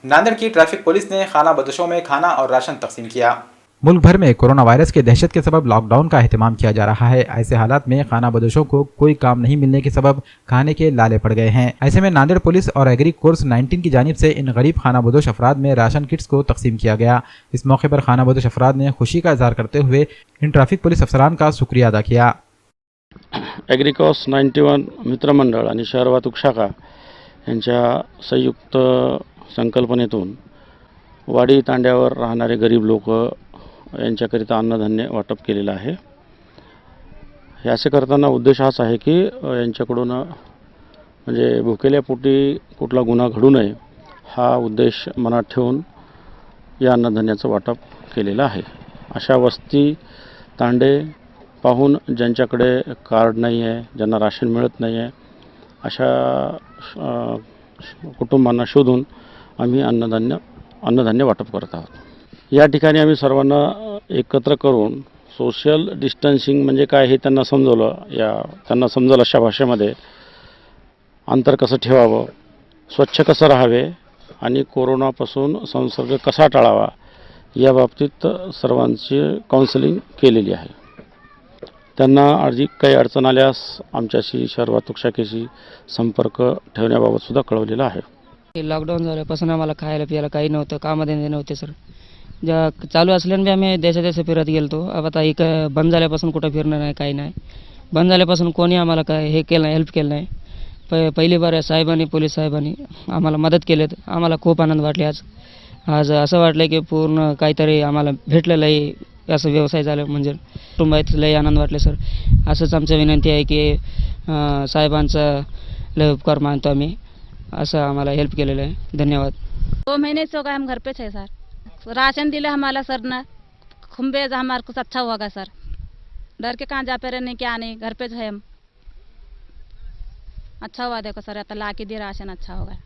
नांदेड़ की traffic police ने खाना बदोशों में खाना और राशन तकसीम किया। मुल्क भर में कोरोना वायरस के दहशत के सबब लॉकडाउन का एहतमाम किया जा रहा है। ऐसे हालात में खाना बदोशों को कोई काम नहीं मिलने के सबब खाने के लाले पड़ गए हैं। ऐसे में नांदेड़ पुलिस और एग्री कोर्स 19 की जानिब से इन गरीब खाना बदोश अफराद में राशन किट्स को तकसीम किया गया। इस मौके पर खाना बदोश अफराद ने खुशी का इजहार करते हुए इन ट्रैफिक पुलिस अफसरान का शुक्रिया अदा किया। ॲग्रिकॉस 91 मित्रमंडळ आणि शहर वाहतूक शाखा यांच्या संयुक्त संकल्पनेतून वाडी तांड्यावर राहणारे गरीब लोक यांच्याकरिता अन्नधान्य वाटप केलेलं आहे। हे असे करताना उद्देश हाच आहे की यांच्याकडून म्हणजे भुकेल्या पोटी कुठला गुन्हा घडू नये हा उद्देश मनात ठेवून या अन्नधान्याचं वाटप केलेलं आहे। अशा वस्ती तांडे पाहून ज्यांच्याकडे कार्ड नाही आहे, ज्यांना राशन मिळत नाही आहे, अशा कुटुंबांना शोधून आम्ही अन्नधान्य वाटप करत आहोत। या ठिकाणी आम्ही सर्वांना एकत्र करून सोशल डिस्टन्सिंग म्हणजे काय हे त्यांना समजलं अशा भाषेमध्ये अंतर कसं ठेवावं, स्वच्छ कसं राहावे आणि कोरोनापासून संसर्ग कसा टाळावा या बाबतीत सर्वांची काउन्सिलिंग केलेली आहे। त्यांना अधिक काही अडचण आल्यास आमच्याशी शहर वाहतूक शाखेशी संपर्क ठेवण्याबाबत सुद्धा कळवलेलं आहे। लॉकडाऊन झाल्यापासून आम्हाला खायला प्यायला काही नव्हतं, कामधंदे नव्हते सर। ज्या चालू असल्याने बी आम्ही देशादेश फिरत गेलतो। आता एक बंद झाल्यापासून कुठं फिरणं नाही, काही नाही। बंद झाल्यापासून कोणी आम्हाला काय हे केलं नाही, हेल्प केलं नाही। पहिली बार साहेबांनी, पोलीस साहेबांनी आम्हाला मदत केलीत। आम्हाला खूप आनंद वाटले। आज असं वाटलं की पूर्ण काहीतरी आम्हाला भेटलेलं आहे, असं व्यवसाय झालं म्हणजे कुटुंबात लई आनंद वाटले सर। असंच आमची विनंती आहे की साहेबांचा लय उपकार मानतो आम्ही, असं आम्हाला हेल्प केलेलं आहे। धन्यवाद। 2 महीने से हो गए हम घर पे थे सर। राशन दिले हमारा सर ना, खुम्बे हमारे कुछ अच्छा होगा सर। डर के कहाँ जा पे रहने क्या नहीं, घर पे है हम। अच्छा हुआ देखो सर, आता ला के दिए राशन, अच्छा होगा।